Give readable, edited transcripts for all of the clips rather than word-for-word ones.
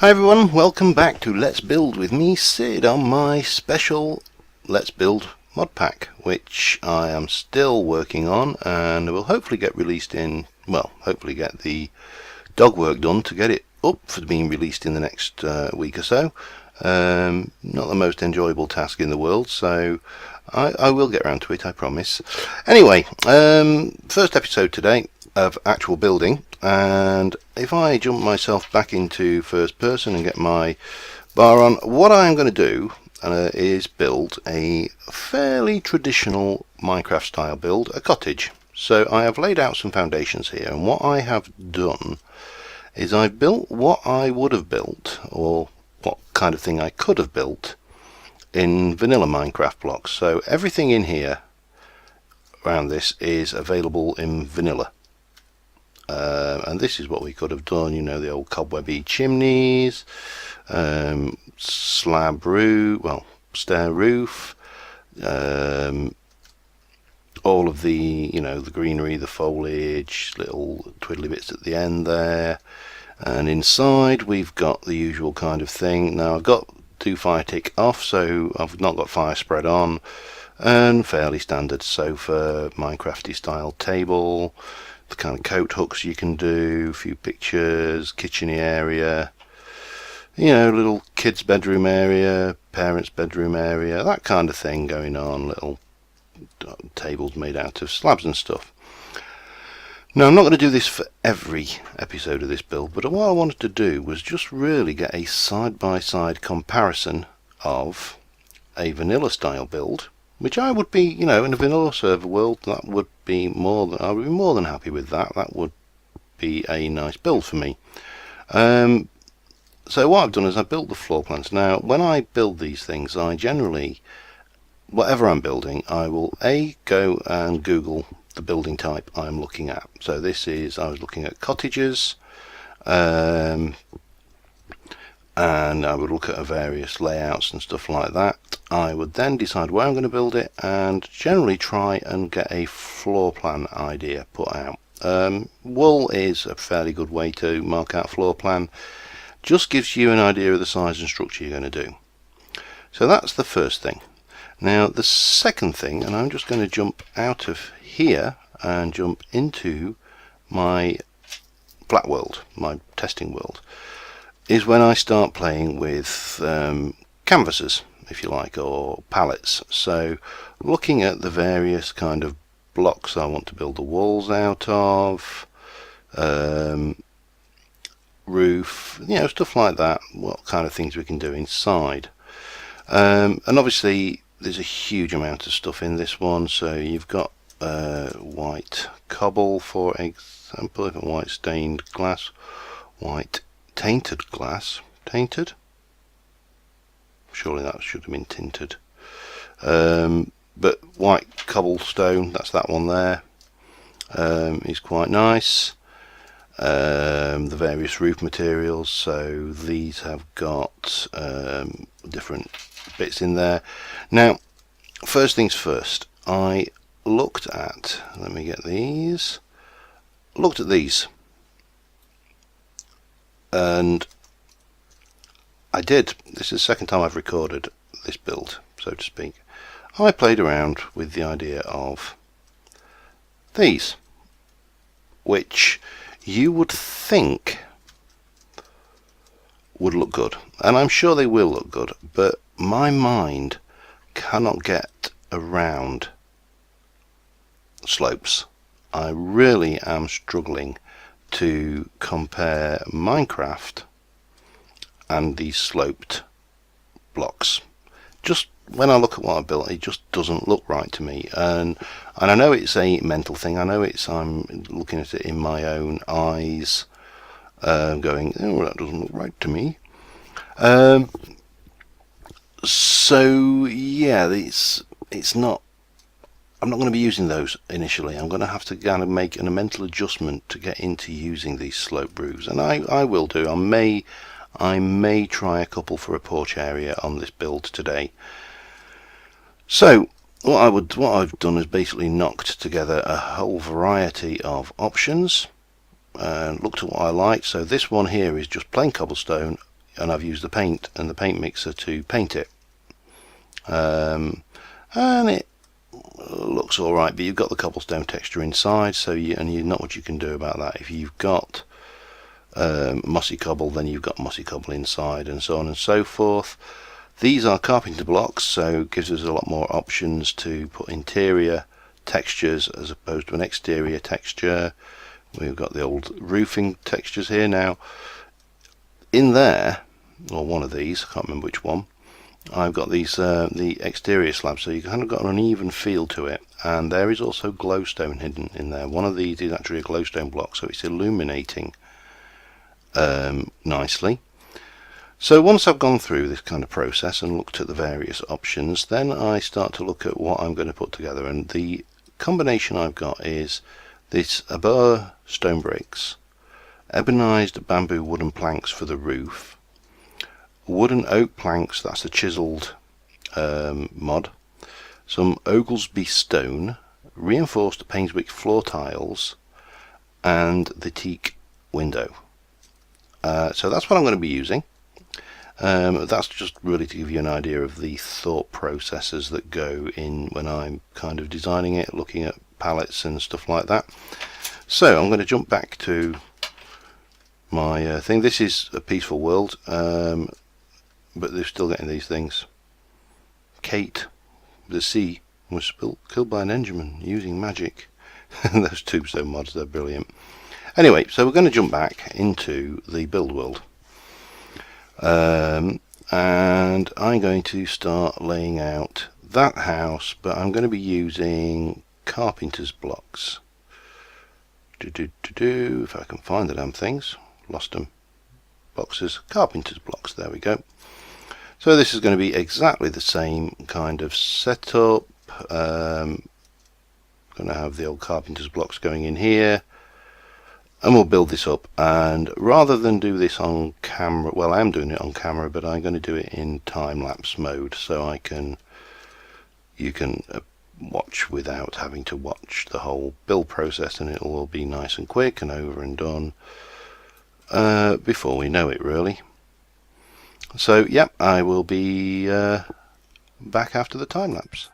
Hi everyone, welcome back to Let's Build with me, Sid, on my special Let's Build mod pack, which I am still working on and will hopefully get released in, well, hopefully get the dog work done to get it up for being released in the next week or so. Not the most enjoyable task in the world, so I will get around to it, I promise. Anyway, first episode today of actual building, and if I jump myself back into first person and get my bar on, what I'm going to do is build a fairly traditional Minecraft style build, a cottage. So I have laid out some foundations here, and what I have done is I've built what I would have built, or what kind of thing I could have built in vanilla Minecraft blocks. So everything in here around this is available in vanilla. And this is what we could have done, you know, the old cobwebby chimneys, slab roof, well, stair roof, all of the, you know, the greenery, the foliage, little twiddly bits at the end there, and inside we've got the usual kind of thing. Now I've got do fire tick off, so I've not got fire spread on, and fairly standard sofa, Minecrafty style table, the kind of coat hooks you can do, a few pictures, kitcheny area, you know, little kids bedroom area, parents bedroom area, that kind of thing going on, little tables made out of slabs and stuff. Now I'm not going to do this for every episode of this build, but what I wanted to do was just really get a side-by-side comparison of a vanilla style build, which I would be, you know, in a vanilla server world, that would be more than, I would be more than happy with that. That would be a nice build for me. So what I've done is I built the floor plans. Now when I build these things, I generally, whatever I'm building, I will go and Google the building type I'm looking at. So this is, I was looking at cottages, and I would look at various layouts and stuff like that. I would then decide where I'm going to build it and generally try and get a floor plan idea put out. Wool is a fairly good way to mark out floor plan. Just gives you an idea of the size and structure you're going to do. So that's the first thing. Now the second thing, and I'm just going to jump out of here and jump into my flat world, my testing world, is when I start playing with canvases, if you like, or pallets. So looking at the various kind of blocks I want to build the walls out of, roof, you know, stuff like that, what kind of things we can do inside. And obviously there's a huge amount of stuff in this one. So you've got white cobble, for example, even white stained glass, white tainted glass, tainted? Surely that should have been tinted. But white cobblestone, that's that one there, is quite nice. The various roof materials, so these have got different bits in there. Now, first things first, I looked at, let me get these, looked at these, and I did, this is the second time I've recorded this build, so to speak. I played around with the idea of these, which you would think would look good, and I'm sure they will look good, but my mind cannot get around slopes. I really am struggling to compare Minecraft and these sloped blocks. Just when I look at what I built, it just doesn't look right to me, and I know it's a mental thing. I know it's, I'm looking at it in my own eyes, going, oh, that doesn't look right to me. So yeah, it's not, I'm not going to be using those initially. I'm going to have to kind of make a mental adjustment to get into using these slope roofs, and I will do. I may try a couple for a porch area on this build today. So what I've done is basically knocked together a whole variety of options and looked at what I like. So this one here is just plain cobblestone and I've used the paint and the paint mixer to paint it, and it looks alright, but you've got the cobblestone texture inside, so you not what you can do about that. If you've got mossy cobble, then you've got mossy cobble inside, and so on and so forth. These are carpenter blocks, so it gives us a lot more options to put interior textures as opposed to an exterior texture. We've got the old roofing textures here now. In there, or one of these, I can't remember which one, I've got these the exterior slabs, so you've kind of got an uneven feel to it, and there is also glowstone hidden in there. One of these is actually a glowstone block, so it's illuminating nicely. So once I've gone through this kind of process and looked at the various options, then I start to look at what I'm going to put together, and the combination I've got is this Aboa stone bricks, ebonized bamboo wooden planks for the roof, wooden oak planks, that's the chiselled mod, some Oglesby stone, reinforced Painswick floor tiles, and the teak window. So that's what I'm going to be using. That's just really to give you an idea of the thought processes that go in when I'm kind of designing it, looking at palettes and stuff like that. So I'm going to jump back to my thing. This is a peaceful world, but they're still getting these things. Kate, the sea, was killed by an enderman using magic. Those tombstone mods, they're brilliant. Anyway, so we're going to jump back into the build world. And I'm going to start laying out that house, but I'm going to be using carpenter's blocks. If I can find the damn things. Lost them. Boxes, carpenter's blocks, there we go. So this is going to be exactly the same kind of setup. Going to have the old carpenter's blocks going in here, and we'll build this up. And rather than do this on camera, well, I am doing it on camera, but I'm going to do it in time-lapse mode, so you can watch without having to watch the whole build process, and it'll all be nice and quick and over and done before we know it, really. So yeah, I will be back after the time lapse.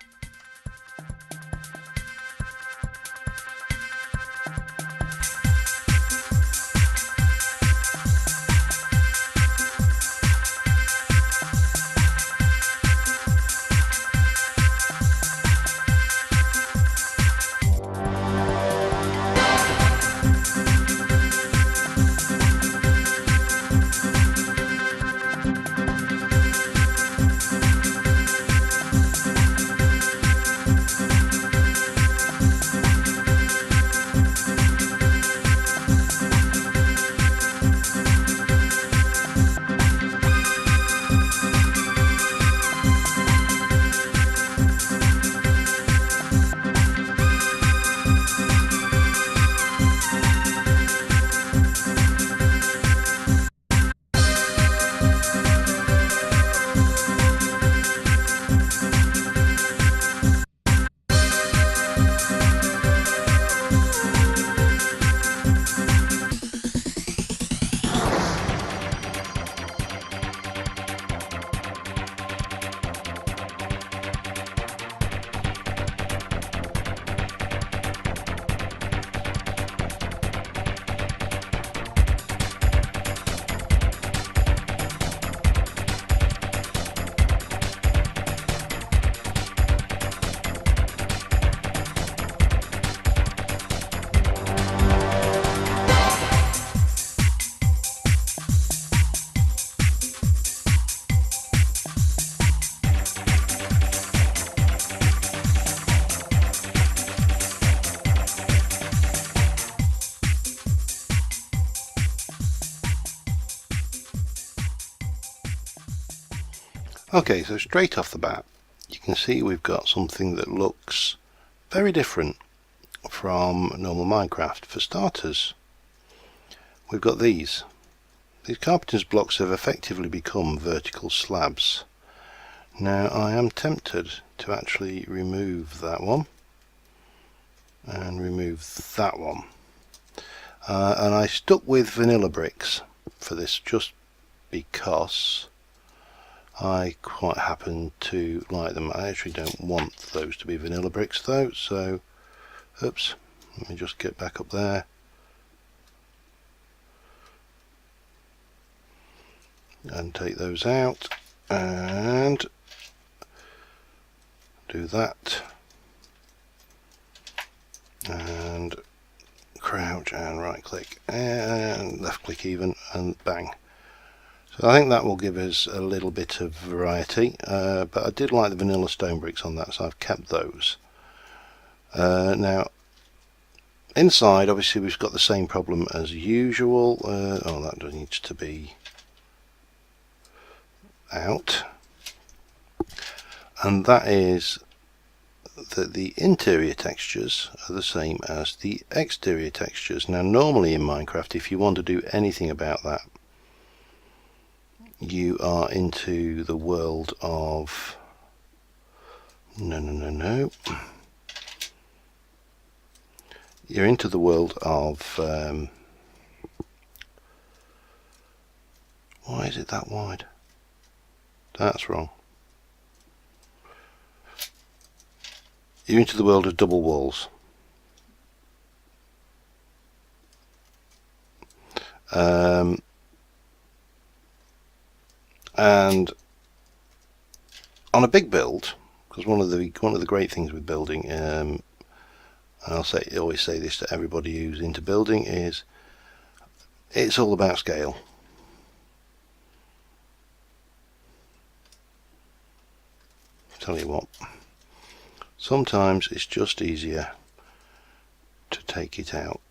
Okay, so straight off the bat, you can see we've got something that looks very different from normal Minecraft. For starters, we've got these. These carpenter's blocks have effectively become vertical slabs. Now I am tempted to actually remove that one and remove that one. And I stuck with vanilla bricks for this just because I quite happen to like them. I actually don't want those to be vanilla bricks though, so oops, let me just get back up there. And take those out and do that and crouch and right click and left click even, and bang. So I think that will give us a little bit of variety, but I did like the vanilla stone bricks on that, so I've kept those. Now inside obviously we've got the same problem as usual. Oh, that needs to be out, and that is that the interior textures are the same as the exterior textures. Now normally in Minecraft, if you want to do anything about that, you are into the world of you're into the world of why is it that wide? That's wrong. You're into the world of double walls. And on a big build, because one of the great things with building, and always say this to everybody who's into building, is it's all about scale. Tell you what, sometimes it's just easier to take it out.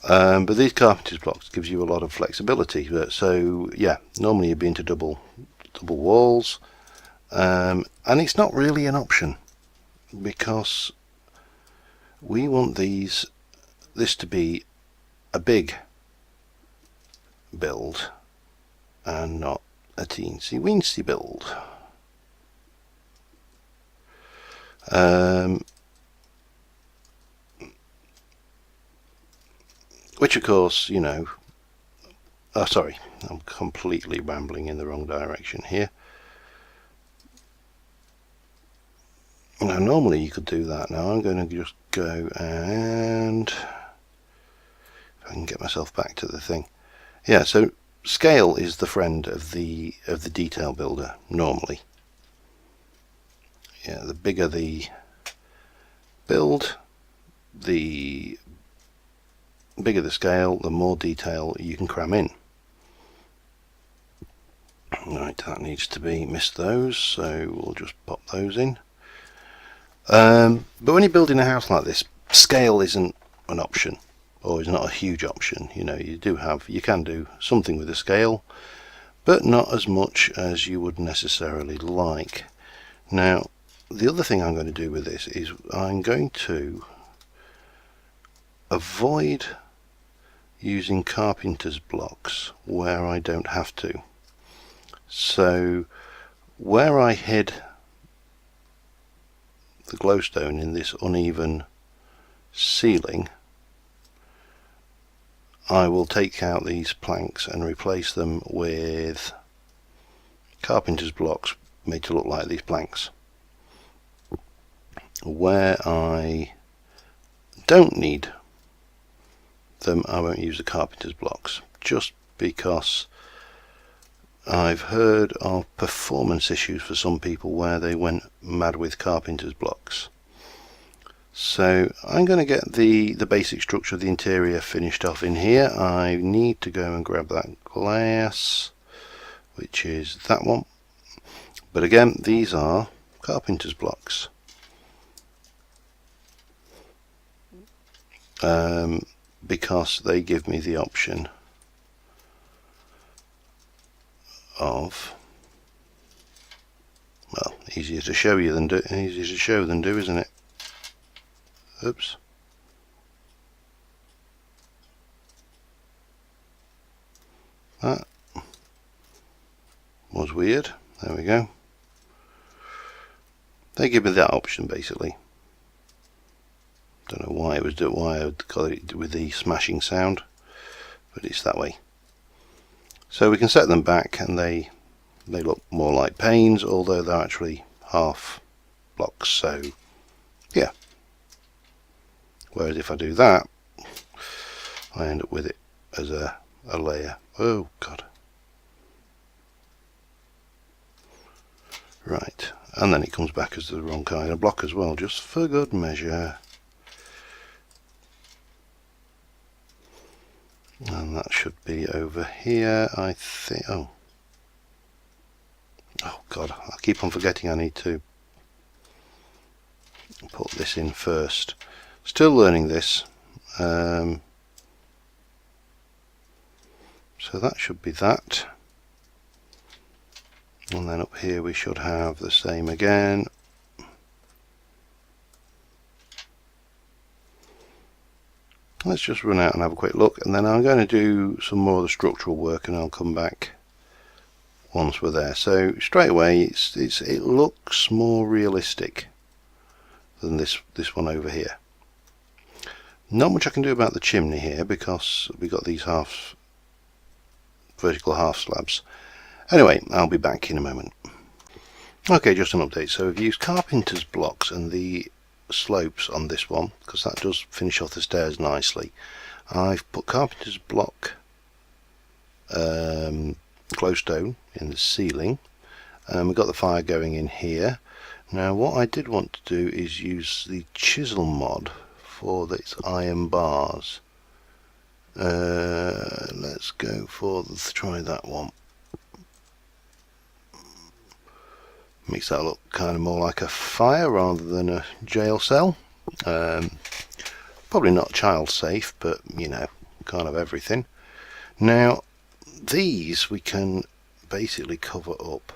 But these carpenter's blocks gives you a lot of flexibility. So yeah, normally you'd be into double walls, and it's not really an option because we want this to be a big build and not a teensy weensy build. Which of course, you know, oh sorry, I'm completely rambling in the wrong direction here. Now normally you could do that. Now I'm going to just go and if I can get myself back to the thing. Yeah, so scale is the friend of the detail builder normally. Yeah, the bigger the build, the bigger the scale, the more detail you can cram in. Right, that needs to be, missed those, so we'll just pop those in. But when you're building a house like this, scale isn't an option, or is not a huge option. You know, you can do something with a scale, but not as much as you would necessarily like. Now, the other thing I'm going to do with this is I'm going to avoid using carpenter's blocks where I don't have to. So where I hid the glowstone in this uneven ceiling, I will take out these planks and replace them with carpenter's blocks made to look like these planks. Where I don't need them, I won't use the carpenter's blocks, just because I've heard of performance issues for some people where they went mad with carpenter's blocks. So I'm going to get the basic structure of the interior finished off in here. I need to go and grab that glass, which is that one. But again, these are carpenter's blocks. Because they give me the option of, well, easier to show than do, isn't it? Oops. That was weird. There we go. They give me that option basically. Don't know why it was why I got it with the smashing sound. but it's that way. So we can set them back and they look more like panes, although they're actually half blocks, so yeah. Whereas if I do that, I end up with it as a layer. Oh god. Right, and then it comes back as the wrong kind of block as well, just for good measure. And that should be over here, I think. Oh god, I keep on forgetting I need to put this in first. Still learning this. So that should be that. And then up here we should have the same again. Let's just run out and have a quick look, and then I'm going to do some more of the structural work and I'll come back once we're there. So straight away it looks more realistic than this one over here. Not much I can do about the chimney here because we got these vertical half slabs. Anyway, I'll be back in a moment. Okay, just an update. So we've used carpenter's blocks and the slopes on this one because that does finish off the stairs nicely. I've put carpenter's block glowstone in the ceiling, and we've got the fire going in here. Now what I did want to do is use the chisel mod for its iron bars. Let's go for try that one. Makes that look kind of more like a fire rather than a jail cell. Probably not child safe, but you know, kind of everything. Now these we can basically cover up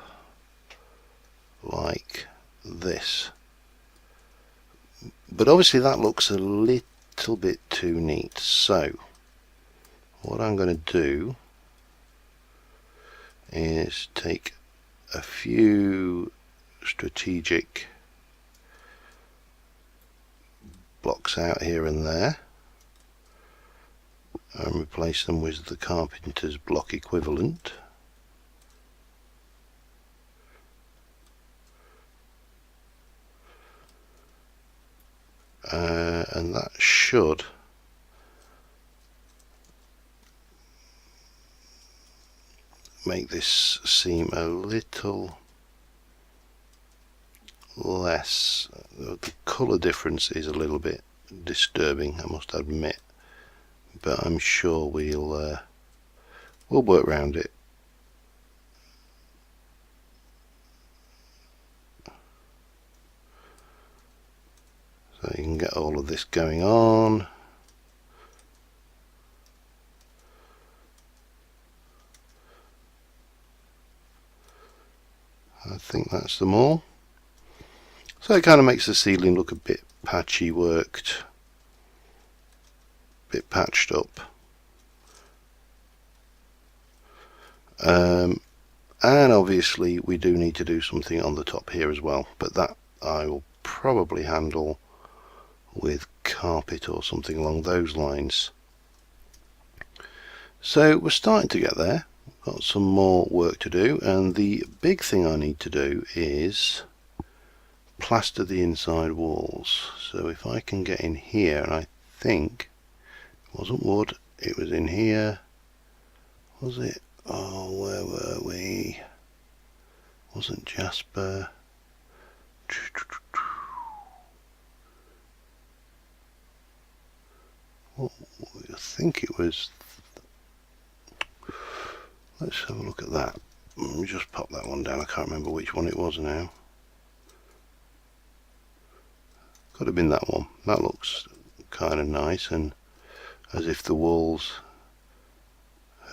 like this, but obviously that looks a little bit too neat. So what I'm going to do is take a few strategic blocks out here and there and replace them with the carpenter's block equivalent. And that should make this seem a little less. The colour difference is a little bit disturbing, I must admit, but I'm sure we'll work around it. So you can get all of this going on. I think that's them all. So it kind of makes the ceiling look a bit patchy worked, a bit patched up. And obviously we do need to do something on the top here as well, but that I will probably handle with carpet or something along those lines. So we're starting to get there. Got some more work to do, and the big thing I need to do is plaster the inside walls. So if I can get in here, and I think it wasn't wood, it was in here, was it? Oh, where were we? Wasn't jasper? What, I think it was. Let's have a look at that. Let me just pop that one down. I can't remember which one it was now. Could have been that one. That looks kind of nice, and as if the walls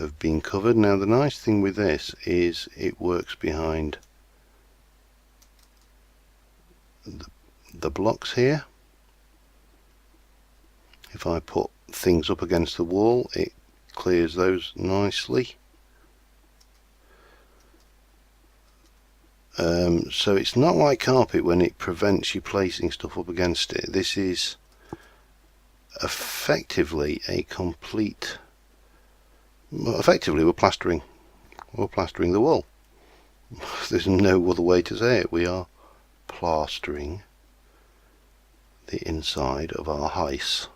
have been covered. Now the nice thing with this is it works behind the blocks here. If I put things up against the wall, it clears those nicely. So it's not like carpet when it prevents you placing stuff up against it. This is effectively a complete well, effectively we're plastering the wall. There's no other way to say it. We are plastering the inside of our house.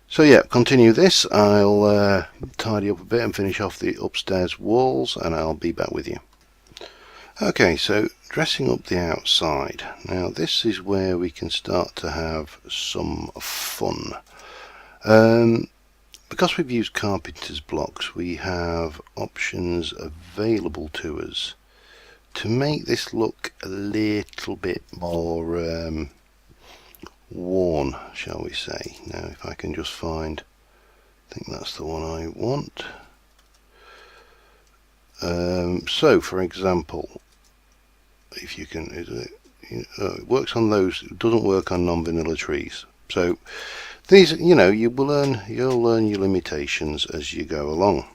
So yeah, continue this. I'll tidy up a bit and finish off the upstairs walls, and I'll be back with you. Okay, so dressing up the outside. Now this is where we can start to have some fun. Because we've used carpenter's blocks, we have options available to us to make this look a little bit more worn, shall we say. Now if I can just find, I think that's the one I want. So for example, if you can, it works on those, it doesn't work on non-vanilla trees. So these, you'll learn your limitations as you go along.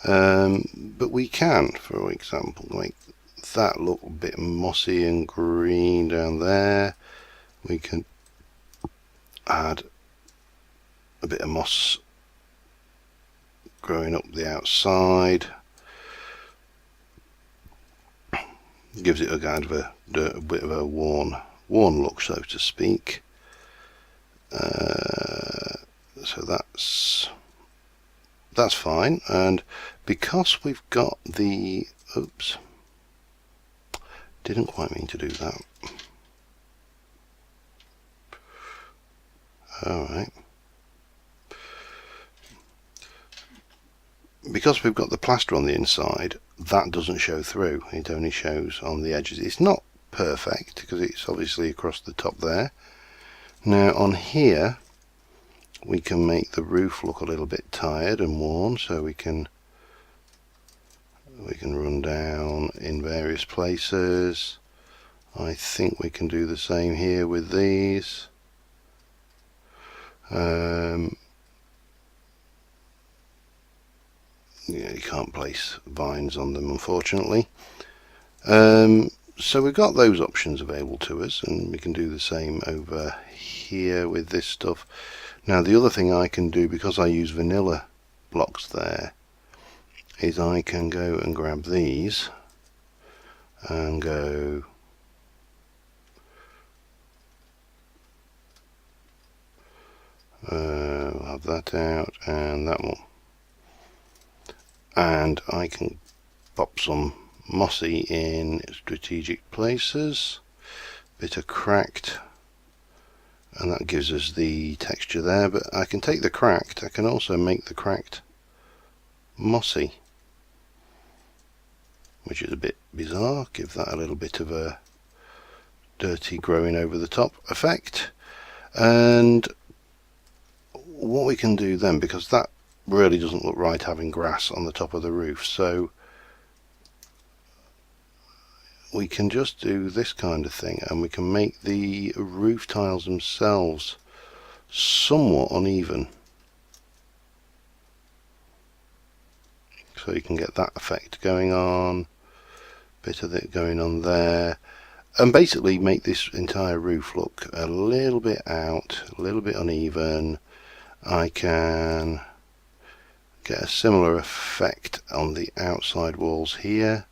But we can, for example, make that look a bit mossy and green down there. We can add a bit of moss growing up the outside. Gives it a kind of a bit of a worn look, so to speak. So that's fine, and because we've got the didn't quite mean to do that. Alright. Because we've got the plaster on the inside, that doesn't show through. It only shows on the edges. It's not perfect because it's obviously across the top there. Now on here we can make the roof look a little bit tired and worn, so we can run down in various places. I think we can do the same here with these. Yeah, you can't place vines on them, unfortunately. So we've got those options available to us, and we can do the same over here with this stuff. Now the other thing I can do, because I use vanilla blocks there, is I can go and grab these and go have that out and that one, and I can pop some mossy in strategic places, bit of cracked, and that gives us the texture there. But I can take the cracked, I can also make the cracked mossy, which is a bit bizarre. Give that a little bit of a dirty growing over the top effect. And what we can do then, because that really doesn't look right having grass on the top of the roof, so we can just do this kind of thing, and we can make the roof tiles themselves somewhat uneven, so you can get that effect going on, bit of it going on there, and basically make this entire roof look a little bit out, a little bit uneven. I can get a similar effect on the outside walls here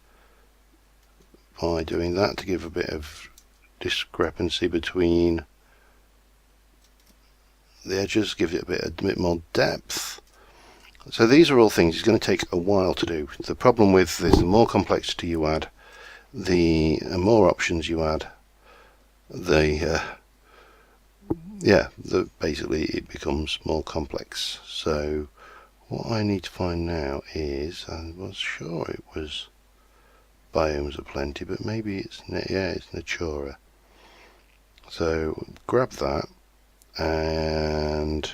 by doing that, to give a bit of discrepancy between the edges, give it a bit more depth. So these are all things it's going to take a while to do. The problem with this, the more complexity you add, the more options you add, basically it becomes more complex. So what I need to find now is, I was sure it was biomes aplenty, but maybe it's Natura. So grab that, and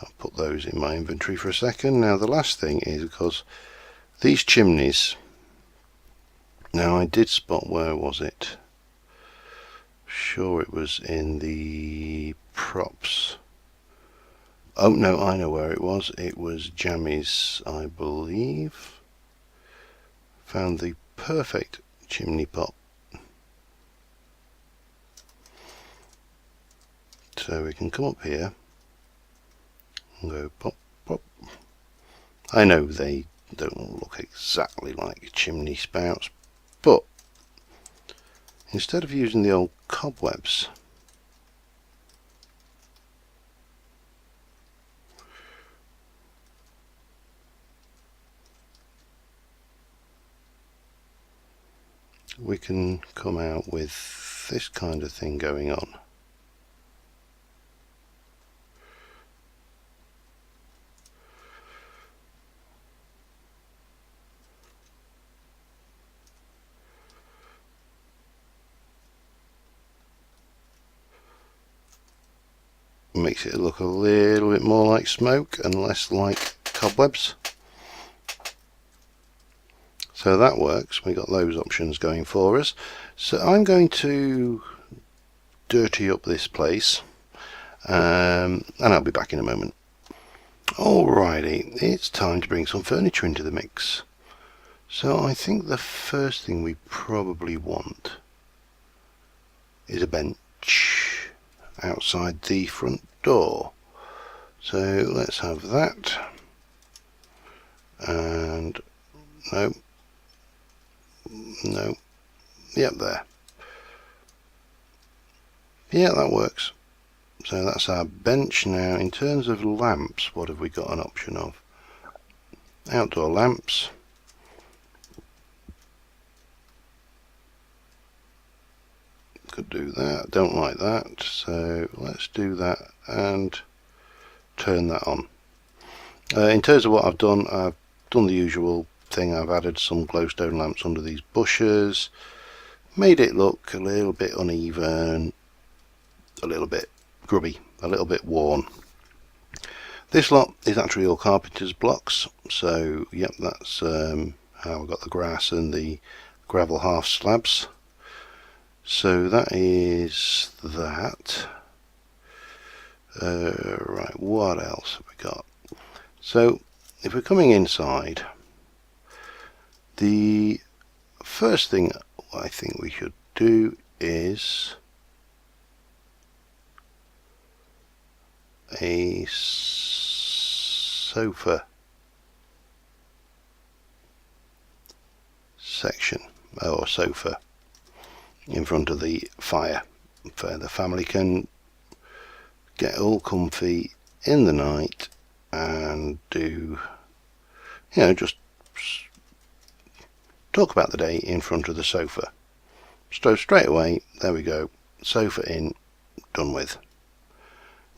I'll put those in my inventory for a second. Now the last thing is, of course, these chimneys. Now I did spot, where was it? Sure, it was in the props. Oh no, I know where it was. It was Jammy's, I believe. Found the perfect chimney pot. So we can come up here and go pop, pop, I know they don't look exactly like chimney spouts, but instead of using the old cobwebs, we can come out with this kind of thing going on. Makes it look a little bit more like smoke and less like cobwebs. So that works. We got those options going for us. So I'm going to dirty up this place, and I'll be back in a moment. Alrighty, it's time to bring some furniture into the mix. So I think the first thing we probably want is a bench outside the front door. So let's have that. And no, yep, there. Yeah, that works. So that's our bench. Now in terms of lamps, what have we got an option of? Outdoor lamps. Could do that. Don't like that, so let's do that and turn that on. In terms of what I've done the usual thing. I've added some glowstone lamps under these bushes, made it look a little bit uneven, a little bit grubby, a little bit worn. This lot is actually all carpenter's blocks, so yep, that's how I got the grass and the gravel half slabs. So that is that. Right, what else have we got? So if we're coming inside, the first thing I think we should do is a sofa section, or sofa in front of the fire, where the family can get all comfy in the night and do, you know, just talk about the day in front of the sofa. So straight away, there we go, sofa in, done with.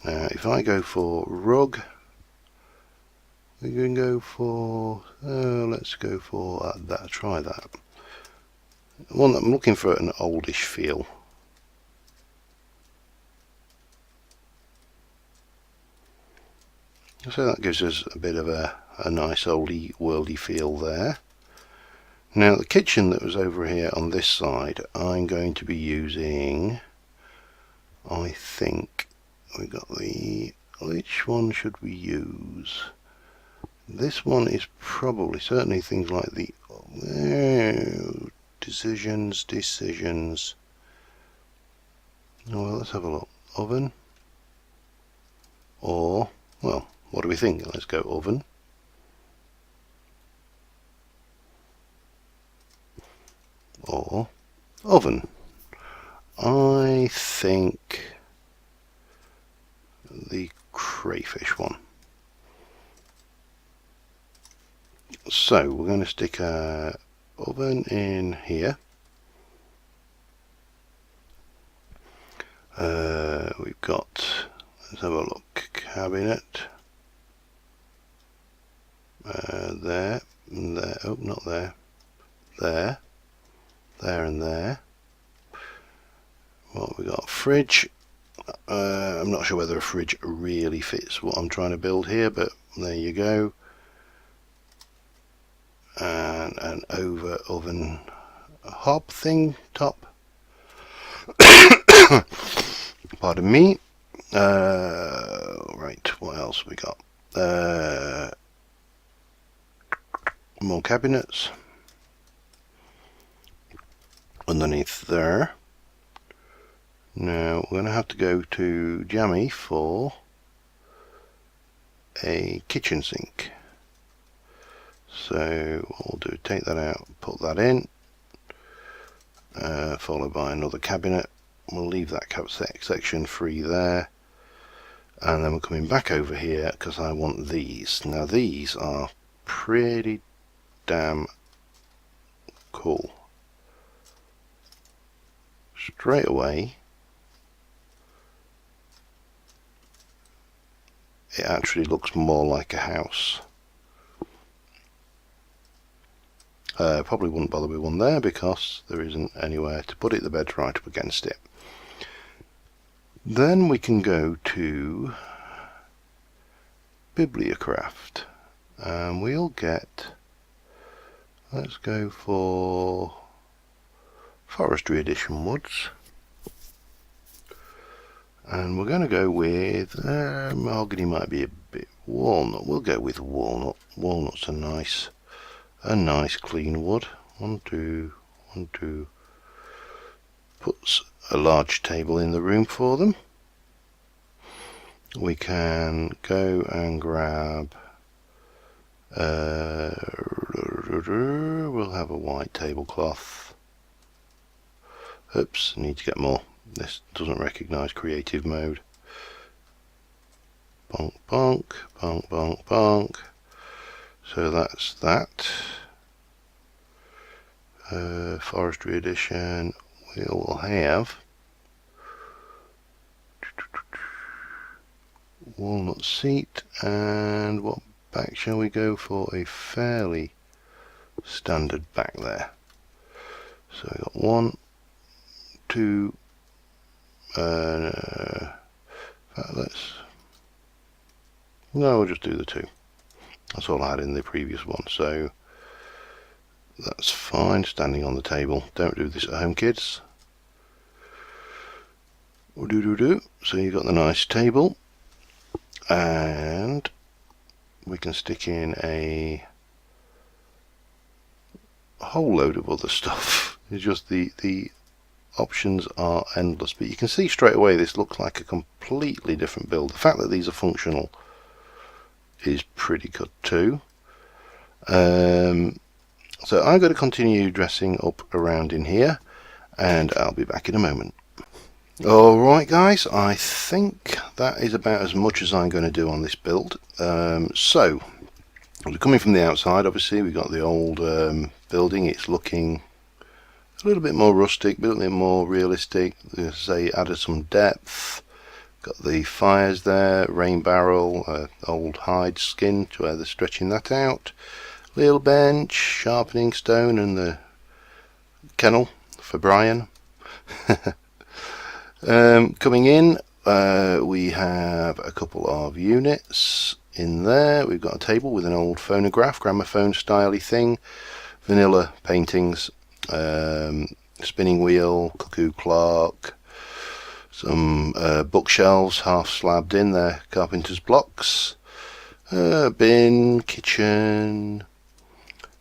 Now if I go for rug, we can go for, let's go for that, try that. One that I'm looking for an oldish feel. So that gives us a bit of a nice oldie worldy feel there. Now the kitchen that was over here on this side, I'm going to be using, I think we got the, which one should we use? This one is probably, certainly things like the decisions. Well, let's have a look. Oven, or, well, what do we think? Let's go oven. Or oven. I think the crayfish one. So we're going to stick a oven in here. We've got, let's have a look, cabinet. There, oh, not there. There and there. What we got? Fridge. I'm not sure whether a fridge really fits what I'm trying to build here, but there you go. And an over oven hob thing top. Pardon me. Right, what else we got? More cabinets underneath there. Now we're going to have to go to Jammy for a kitchen sink. So what we'll do, take that out, put that in, followed by another cabinet. We'll leave that section free there, and then we're coming back over here because I want these. Now these are pretty damn cool. Straight away it actually looks more like a house. Probably wouldn't bother with one there because there isn't anywhere to put it. The bed's right up against it. Then we can go to Bibliocraft and we'll get, let's go for Forestry Edition woods, and we're going to go with mahogany, might be a bit walnut. We'll go with walnut. Walnut's a nice clean wood. One, two. Puts a large table in the room for them. We can go and grab, we'll have a white tablecloth. Oops, I need to get more. This doesn't recognise creative mode. Bonk, bonk, bonk, bonk, bonk. So that's that. Forestry Edition. We will have walnut seat, and what back shall we go for? A fairly standard back there. So we got 1, 2. We'll just do the 2. That's all I had in the previous one, so that's fine. Standing on the table. Don't do this at home, kids. So you've got the nice table, and we can stick in a whole load of other stuff. It's just the options are endless, but you can see straight away this looks like a completely different build. The fact that these are functional is pretty good too. So I'm going to continue dressing up around in here, and I'll be back in a moment. Alright guys, I think that is about as much as I'm going to do on this build. So coming from the outside, obviously we've got the old building. It's looking a little bit more rustic, a little bit more realistic. As I say, added some depth. Got the fires there, rain barrel, old hide skin to where they're stretching that out. Little bench, sharpening stone, and the kennel for Brian. Coming in, we have a couple of units in there. We've got a table with an old phonograph, gramophone styley thing, vanilla paintings, spinning wheel, cuckoo clock, some bookshelves half slabbed in there, carpenter's blocks, bin, kitchen,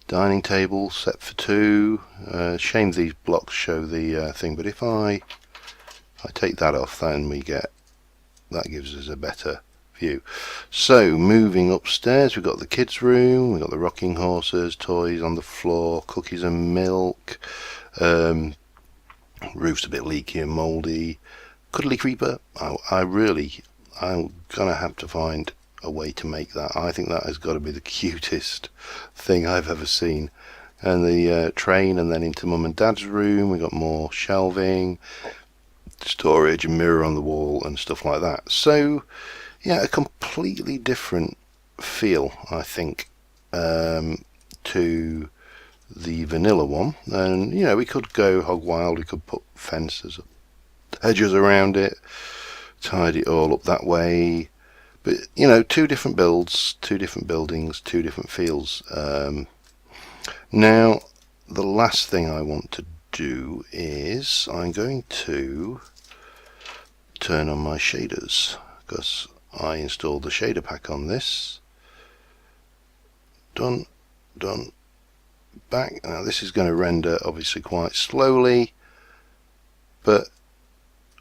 dining table set for 2. Shame these blocks show the thing, but if I take that off, then that gives us a better view. So moving upstairs, we've got the kids room, we've got the rocking horses, toys on the floor, cookies and milk, roof's a bit leaky and mouldy, cuddly creeper. I'm gonna have to find a way to make that. I think that has got to be the cutest thing I've ever seen. And the train, and then into mum and dad's room, we've got more shelving, storage, a mirror on the wall and stuff like that. So yeah, a completely different feel, I think, to the vanilla one. And you know, we could go hog wild, we could put fences, hedges around it, tidy it all up that way. But you know, 2 different builds, 2 different buildings, 2 different feels. Now the last thing I want to do is I'm going to turn on my shaders, because I installed the shader pack on this. Done, back. Now this is going to render obviously quite slowly, but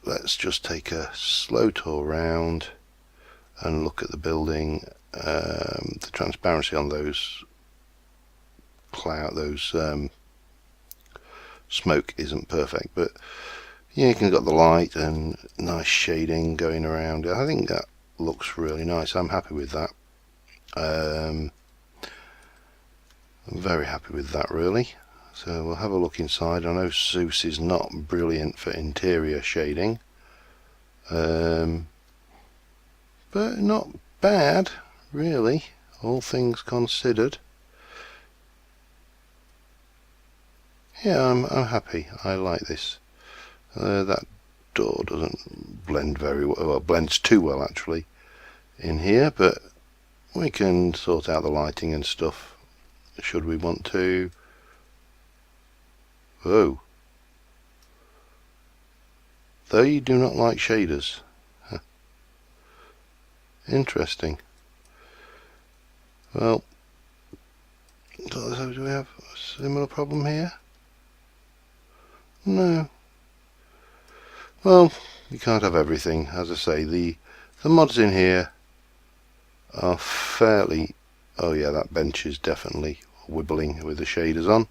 let's just take a slow tour around and look at the building. The transparency on those cloud, those smoke isn't perfect, but yeah, you can got the light and nice shading going around. I think that looks really nice. I'm happy with that. I'm very happy with that, really. So we'll have a look inside. I know Zeus is not brilliant for interior shading, but not bad, really, all things considered. Yeah, I'm happy. I like this. That door doesn't blend very well. Well, blends too well actually in here, but we can sort out the lighting and stuff should we want to. Oh, though you do not like shaders. Huh. Interesting. Well, do we have a similar problem here? No. Well, you can't have everything. As I say, the mods in here are fairly... Oh yeah, that bench is definitely wibbling with the shaders on.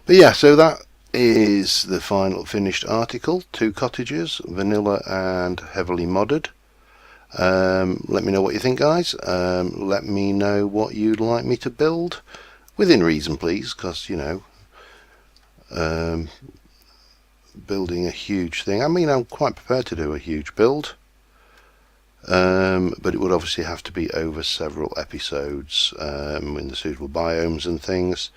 But yeah, so that is the final finished article. 2 cottages, vanilla and heavily modded. Let me know what you think, guys. Let me know what you'd like me to build. Within reason, please, because, you know... building a huge thing. I mean, I'm quite prepared to do a huge build, but it would obviously have to be over several episodes in the suitable biomes and things.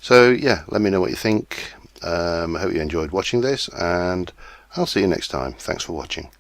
So yeah, let me know what you think. I hope you enjoyed watching this, and I'll see you next time. Thanks for watching.